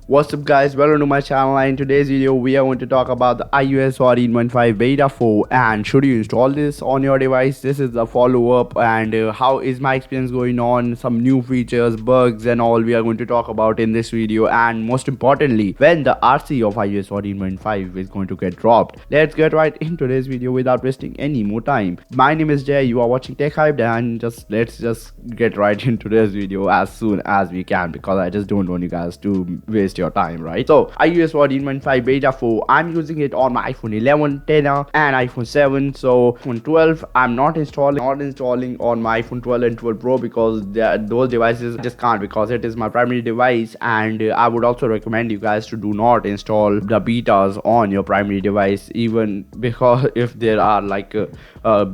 What's up guys, welcome to my channel, and in today's video we are going to talk about the iOS 14.15 beta 4 and should you install this on your device. This is the follow-up and how is my experience going on, some new features, bugs and all we are going to talk about in this video, and most importantly when the RC of iOS 14.5 is going to get dropped. Let's get right into today's video without wasting any more time. My name is Jay, you are watching Tech Hype, and let's get right into this video as soon as we can because I just don't want you guys to waste your time, right? So iOS 14.5 beta 4, I'm using it on my iPhone 11, 10 and iPhone 7. So iPhone 12 I'm not installing on my iPhone 12 and 12 Pro because those devices just can't, because it is my primary device, and I would also recommend you guys to do not install the betas on your primary device, even because if there are like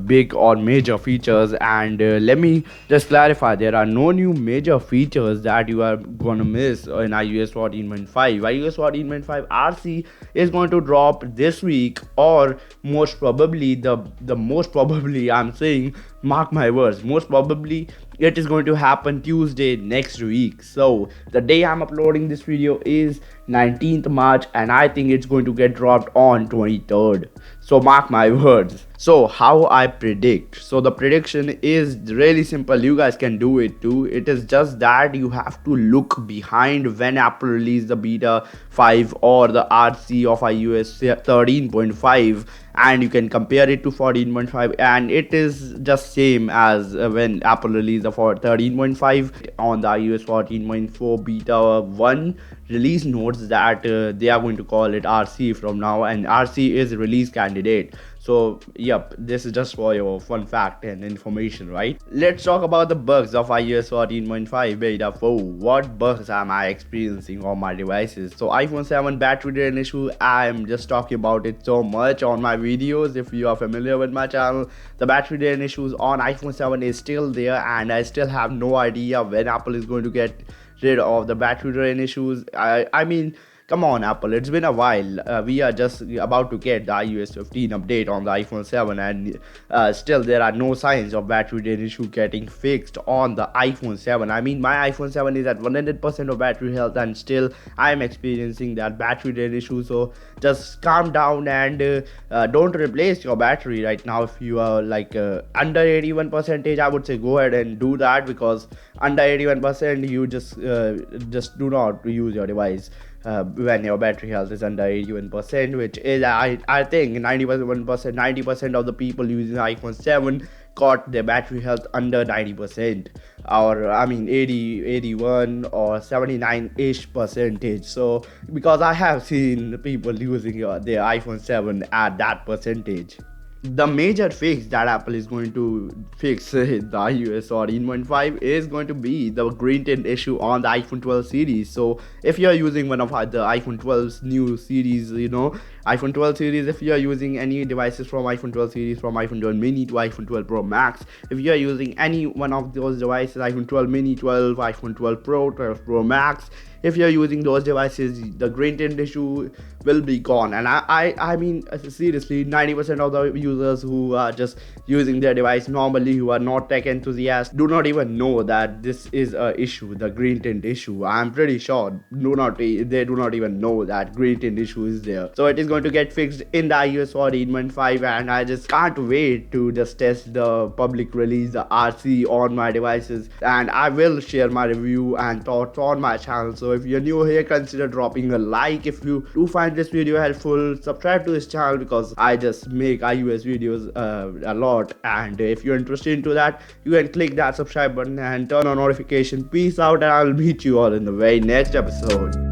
big or major features. And let me just clarify, there are no new major features that you are gonna miss in iOS 14.5. iOS 14.5 RC is going to drop this week, or most probably the most probably, I'm saying, mark my words, most probably it is going to happen Tuesday next week. So the day I'm uploading this video is 19th March and I think it's going to get dropped on 23rd. So mark my words. So how I predict, so the prediction is really simple, you guys can do it too. It is just that you have to look behind when Apple released the beta 5 or the RC of iOS 13.5 and you can compare it to 14.5, and it is just same as when Apple released the 13.5. On the iOS 14.4 beta 1 release notes that they are going to call it RC from now, and RC is release candidate. So yep, this is just for your fun fact and information, right? Let's talk about the bugs of iOS 14.5 beta 4. What bugs am I experiencing on my devices? So iPhone 7 battery drain issue, I'm just talking about it so much on my videos. If you are familiar with my channel, the battery drain issues on iPhone 7 is still there, and I still have no idea when Apple is going to get rid of the battery drain issues. I mean, come on Apple, it's been a while. We are just about to get the iOS 15 update on the iPhone 7 and still there are no signs of battery drain issue getting fixed on the iPhone 7. I mean, my iPhone 7 is at 100% of battery health and still I am experiencing that battery drain issue. So just calm down and don't replace your battery right now. If you are like under 81%, I would say go ahead and do that, because under 81% you just do not use your device when your battery health is under 81%, which is I think 90% of the people using iPhone 7 got their battery health under 90%, or I mean 80, 81 or 79-ish percentage. So because I have seen people using their iPhone 7 at that percentage. The major fix that Apple is going to fix the iOS 14.5 is going to be the green tint issue on the iPhone 12 series. So if you are using one of the iPhone 12's new series, iPhone 12 series, if you are using any devices from iPhone 12 series, from iPhone 12 mini to iPhone 12 Pro Max, if you are using any one of those devices, iPhone 12 mini, 12, iPhone 12 Pro, 12 Pro Max, if you're using those devices, the green tint issue will be gone. And I mean, seriously, 90% of the users who are just using their device normally, who are not tech enthusiasts, do not even know that this is a issue, the green tint issue. I'm pretty sure they do not even know that green tint issue is there. So it is going to get fixed in the iOS 14.5, and I just can't wait to just test the public release, the RC, on my devices, and I will share my review and thoughts on my channel. So if you're new here, consider dropping a like. If you do find this video helpful, subscribe to this channel because I just make iOS videos a lot, and if you're interested into that, you can click that subscribe button and turn on notification. Peace out, and I'll meet you all in the very next episode.